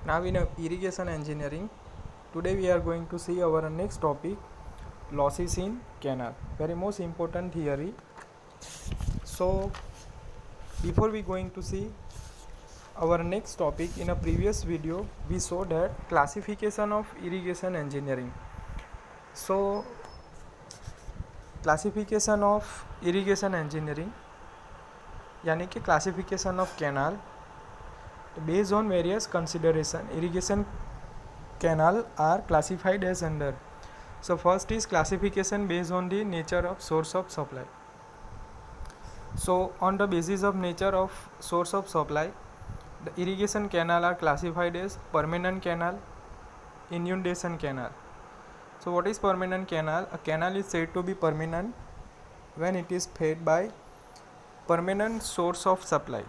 Now in irrigation engineering, today we are going to see our next topic, losses in canal, very most important theory. So before we going to see our next topic, in a previous video we saw that classification of irrigation engineering. So classification of irrigation engineering यानी कि classification of canal based on various consideration. Irrigation canal are classified as under. So first is classification based on the nature of source of supply. So on the basis of nature of source of supply, the irrigation canal are classified as permanent canal, inundation canal. So what is permanent canal? A canal is said to be permanent when it is fed by permanent source of supply.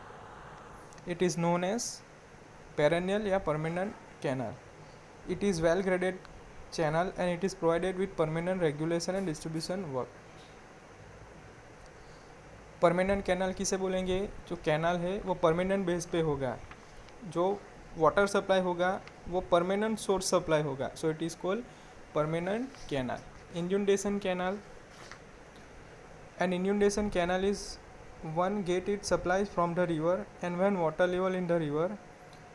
It is known as perennial या permanent canal. It is well graded channel and it is provided with permanent regulation and distribution work. Permanent canal किसे बोलेंगे? जो canal है वो permanent base पे होगा, जो water supply होगा वो परमानेंट सोर्स सप्लाई होगा. So it is called permanent canal. Inundation canal, an inundation canal is one get it supplies from the river, and when water level in the river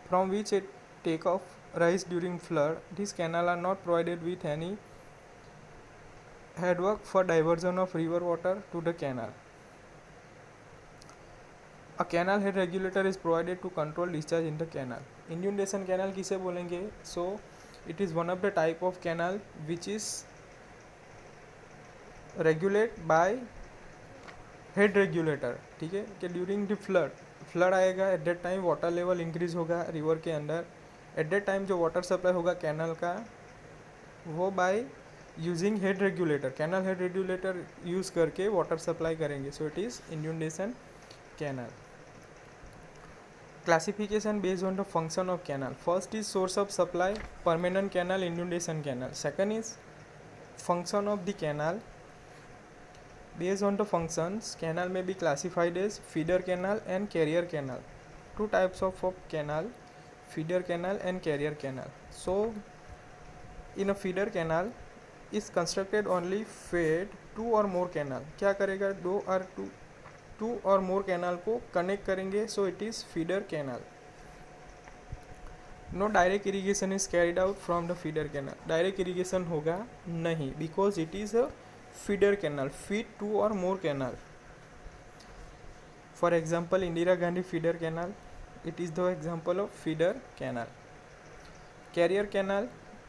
from which it take off rise during flood, these canal are not provided with any headwork for diversion of river water to the canal. A canal head regulator is provided to control discharge in the canal. Inundation canal किसे बोलेंगे? So it is one of the type of canal which is regulated by head regulator. ठीक है कि during the flood आएगा, at that time water level increase होगा river के अंदर. At that time जो वाटर सप्लाई होगा कैनल का वो by using head regulator, canal head regulator use करके वाटर सप्लाई करेंगे. So it is inundation canal. Classification based on the function of canal. First is source of supply, permanent canal, inundation canal. Second is function of the canal. Based on the functions, canal may be classified as feeder canal and carrier canal. Two types of canal, feeder canal and carrier canal. So in a feeder canal is constructed only fed two or more canal. क्या करेगा? To और मोर canal को connect करेंगे. So it is feeder canal. No direct irrigation is carried out from the feeder canal. Direct irrigation होगा नहीं, because it is a feeder canal, feed two or more canal. For example, Indira Gandhi feeder canal, it is the example of feeder canal. Carrier canal,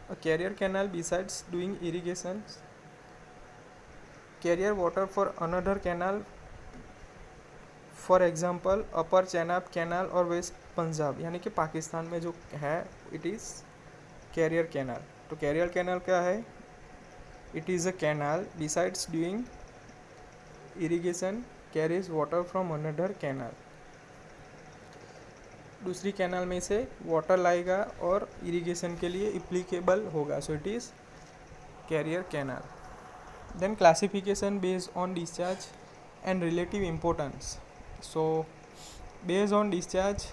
a carrier canal besides doing irrigation carrier water for another canal. For example, upper Chenab canal और waste Punjab यानी कि पाकिस्तान में जो है it is carrier canal. तो career canal क्या है? It is a canal besides doing irrigation carries water from another canal. दूसरी कैनाल में से वाटर लाएगा और इरिगेशन के लिए एप्लीकेबल होगा. So it is carrier canal. Then classification based on discharge and relative importance. So based on discharge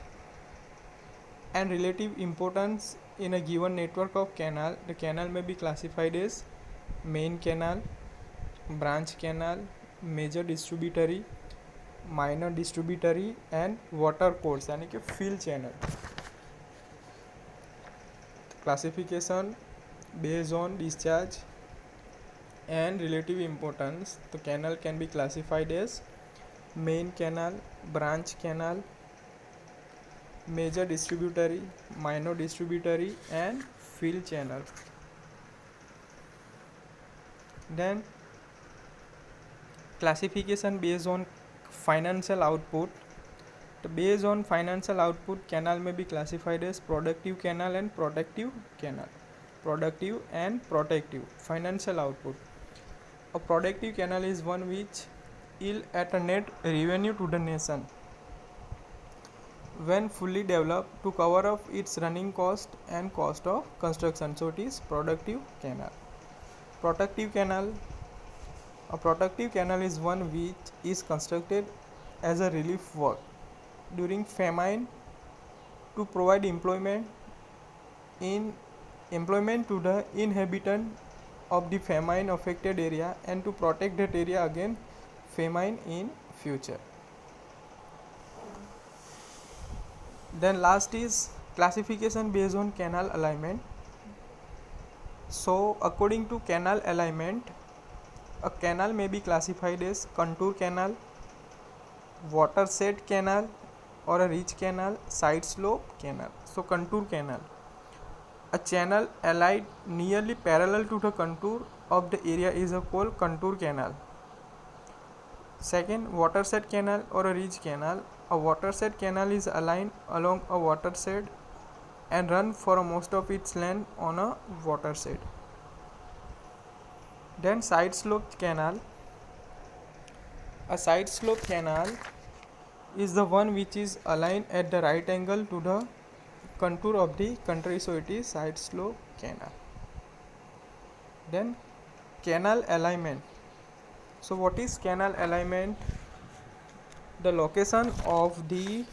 and relative importance in a given network of canal, the canal may be classified as main canal, branch canal, major distributary, minor distributary and water course यानी कि fill channel. Classification based on discharge and relative importance, the canal can be classified as main canal, branch canal, major distributary, minor distributary and fill channel. Then classification based on financial output. Based on financial output, canal may be classified as productive canal and protective canal. Productive and protective. Financial output. A productive canal is one which yield at a net revenue to the nation when fully developed to cover up its running cost and cost of construction. So it is productive canal. Protective canal. A protective canal is one which is constructed as a relief work during famine to provide employment in employment to the inhabitant of the famine affected area and to protect that area against famine in future. Then last is classification based on canal alignment. So according to canal alignment, a canal may be classified as contour canal, watershed canal, or a ridge canal, side slope canal. So contour canal, a channel allied nearly parallel to the contour of the area is called contour canal. Second, watershed canal or a ridge canal. A watershed canal is aligned along a watershed and run for most of its length on a watershed. Then side slope canal. A side slope canal is the one which is aligned at the right angle to the contour of the country, so it is side slope canal. Then canal alignment. So what is canal alignment? The location of the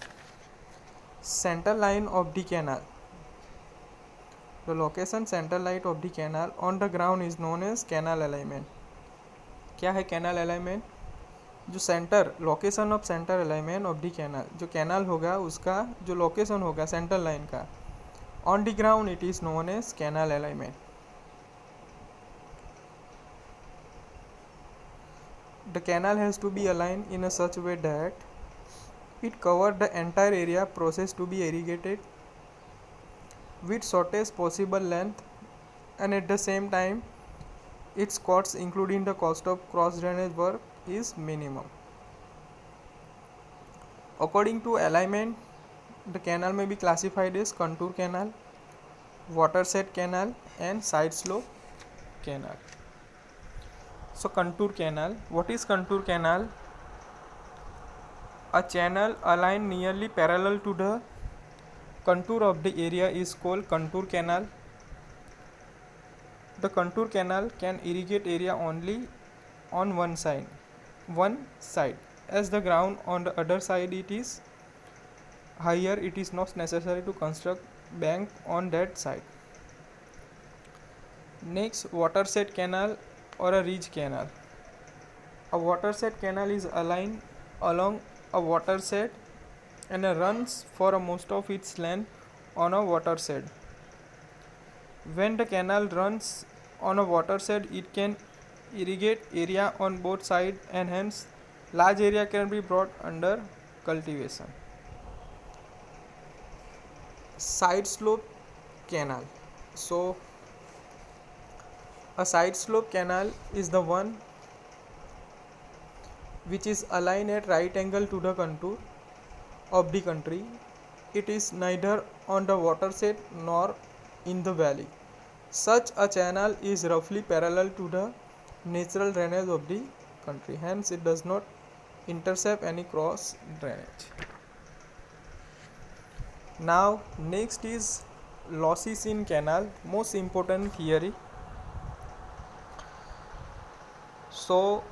center line of the canal. The location center line of the canal on the ground is known as canal alignment. क्या है canal alignment? जो centre location of centre alignment of the canal, जो canal होगा उसका जो location होगा centre line का on the ground, it is known as canal alignment. The canal has to be aligned in a such way that it covers the entire area processed to be irrigated with shortest possible length, and at the same time its costs including the cost of cross drainage work is minimum. According to alignment, the canal may be classified as contour canal, watershed canal and side slope canal. So contour canal, what is contour canal? A channel aligned nearly parallel to the contour of the area is called contour canal. The contour canal can irrigate area only on one side, as the ground on the other side it is higher, it is not necessary to construct bank on that side. Next, watershed canal or a ridge canal. A watershed canal is aligned along a watershed and runs for most of its length on a watershed. When the canal runs on a watershed, it can irrigate area on both sides and hence large area can be brought under cultivation. Side slope canal. So a side slope canal is the one which is aligned at right angle to the contour of the country. It is neither on the watershed nor in the valley. Such a channel is roughly parallel to the natural drainage of the country, hence it does not intercept any cross drainage. Now next is losses in canal, most important theory. So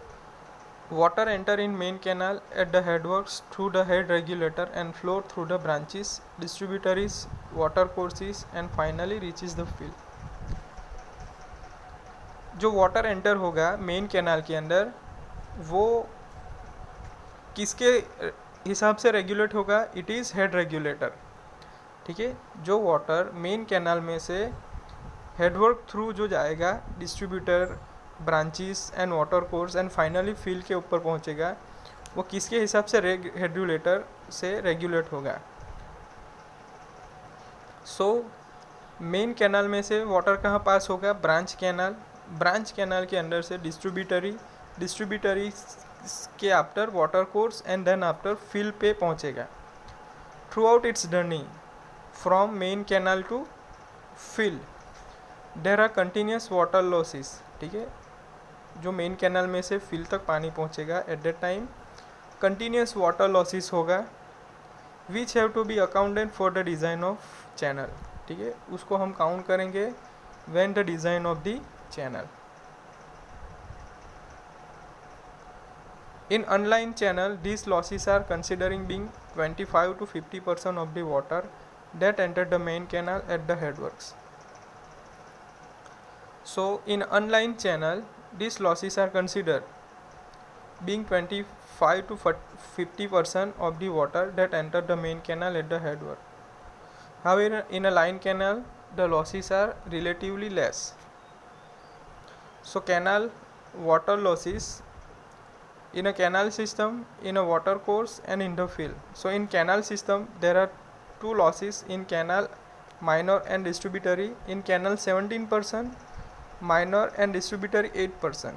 water enter in main canal at the headworks through the head regulator and flow through the branches, distributaries, water courses and finally reaches the field. जो water enter होगा main canal के अंदर वो किसके हिसाब से regulate होगा? It is head regulator. ठीक है, जो वाटर मेन कैनाल में से हेडवर्क थ्रू जो जाएगा distributor, branches and water course and finally field के ऊपर पहुंचेगा, वो किसके हिसाब से रेगुलेटर से रेगुलेट होगा? सो मेन कैनाल में से वाटर कहाँ पास होगा? Branch canal. ब्रांच कैनाल के अंदर से डिस्ट्रीब्यूटरी के after water course and then after field पे पहुंचेगा. Throughout its journey from main canal to field there are continuous water losses. ठीक है, जो मेन कैनाल में से फील्ड तक पानी पहुंचेगा at that time continuous water losses होगा which have to be accounted for the design of channel. ठीक है, उसको हम काउंट करेंगे when the design of the channel. In unlined channel, these losses are considering being 25 to 50% of the water that enter the main canal at the headworks. So in unlined channel, these losses are considered being 25 to 50% of the water that enter the main canal at the headwork. However, in a line canal, the losses are relatively less. So canal water losses in a canal system, in a water course, and in the field. So in canal system, there are two losses in canal, minor and distributary. In canal 17%, minor and distributary 8%.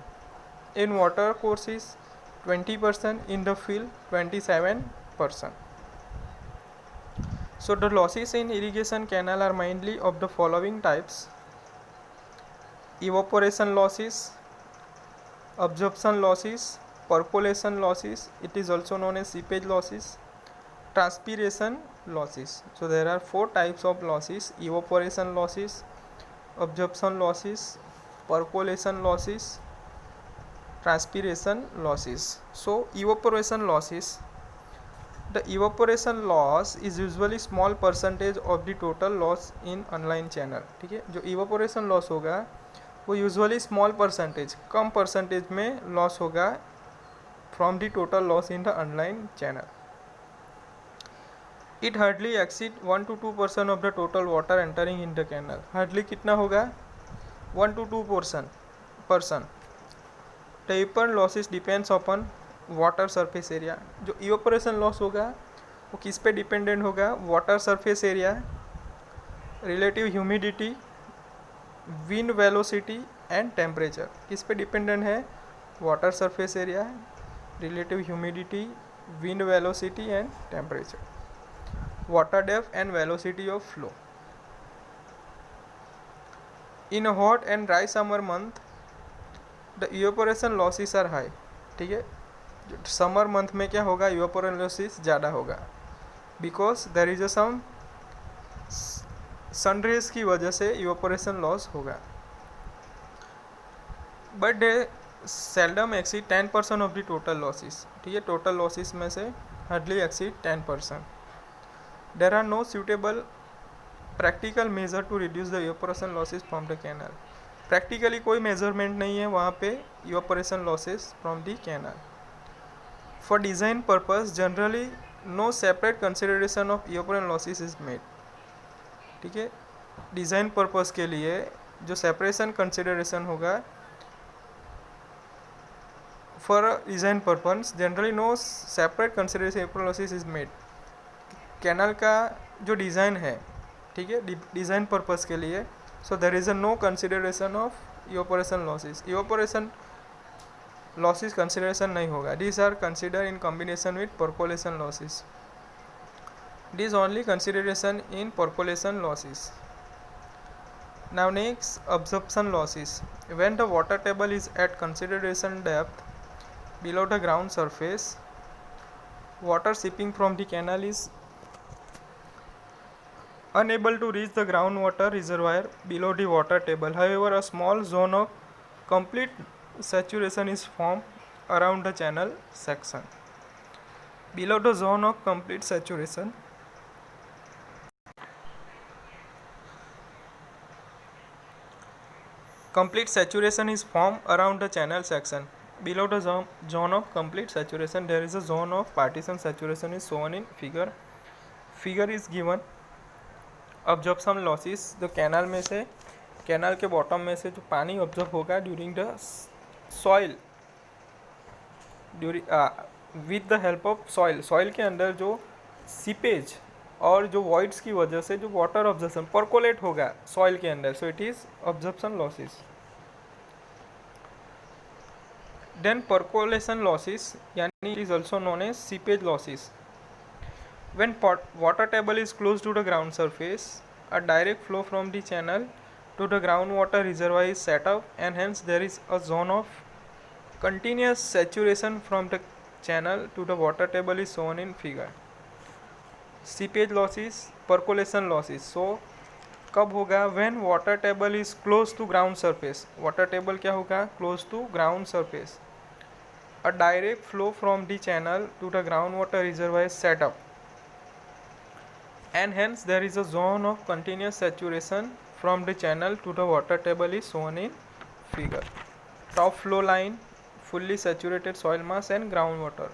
In water courses 20%, in the field 27%. So the losses in irrigation canal are mainly of the following types: evaporation losses, absorption losses, percolation losses, it is also known as seepage losses, transpiration losses. So there are four types of losses: evaporation losses, absorption losses, percolation losses, transpiration losses. So evaporation losses, the evaporation loss is usually small percentage of the total loss in unlined channel. ठीक है, जो evaporation loss होगा वो usually small percentage, कम percentage में loss होगा from the total loss in the unlined channel. It hardly exceed 1 to 2% of the total water entering in the canal. Hardly कितना होगा? 1 to 2%. The even losses depends upon water surface area. जो evaporation loss होगा वो किस पे dependent होगा? Water surface area, relative humidity, wind velocity and temperature. किस पे डिपेंडेंट है? Water surface area, relative humidity, wind velocity and temperature, water depth and velocity of flow. In hot and dry summer month the evaporation losses are high. ठीक है, summer month में क्या होगा? Evaporation losses ज़्यादा होगा because there is a some sun rays की वजह से इवेपोरेशन लॉस होगा. But they seldom exceed 10% of the total losses. ठीक है, टोटल लॉसेस में से hardly exceed 10%. There are no suitable practical measure to reduce the evaporation losses from the canal. Practically कोई measurement नहीं है वहाँ पे evaporation losses from the canal. For design purpose generally no separate consideration of evaporation losses is made. ठीक है, design purpose के लिए जो सेपरेशन कंसिडरेशन होगा for design purpose generally no separate consideration evaporation losses is made. Canal का जो design है, ठीक है, डिज़ाइन पर्पस के लिए, so there is a no consideration of evaporation losses. Evaporation losses consideration नहीं होगा. These are consider in combination with percolation losses. This only consideration in percolation losses. Now next, absorption losses. When the water table is at consideration depth below the ground surface, water seeping from the canal is unable to reach the groundwater reservoir below the water table. However, a small zone of complete saturation is formed around the channel section. Below the zone of complete saturation, complete saturation is formed around the channel section. Below the zone of complete saturation, there is a zone of partition saturation is shown in figure. Figure is given. Absorption losses, जो canal में से, canal के bottom में से जो पानी absorb होगा during the soil, with the help of soil. Soil के अंदर जो सीपेज और जो वॉइड्स की वजह से जो वाटर ऑब्जर्प्शन परकोलेट होगा सॉइल के अंदर, so it is absorption losses. Then percolation losses यानी it is also known as seepage losses. When water table is close to the ground surface, a direct flow from the channel to the groundwater reservoir is set up and hence there is a zone of continuous saturation from the channel to the water table is shown in figure. Seepage losses, percolation losses. So कब होगा? when water table is close to ground surface. water table क्या होगा? close to ground surface. A direct flow from the channel to the groundwater reservoir is set up. and hence there is a zone of continuous saturation from the channel to the water table is shown in figure. Top flow line, fully saturated soil mass and groundwater.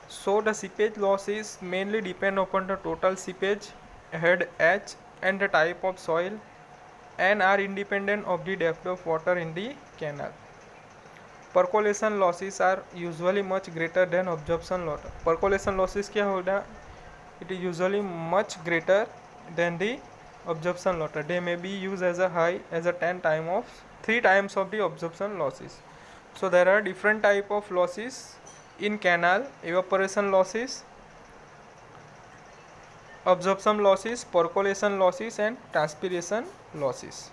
So the seepage losses mainly depend upon the total seepage head H and the type of soil and are independent of the depth of water in the canal. Percolation losses are usually much greater than absorption loss. Percolation losses क्या होगा? It is usually much greater than the absorption loss. They may be used as a high as a 3 times of the absorption losses. So there are different type of losses in canal: evaporation losses, absorption losses, percolation losses and transpiration losses.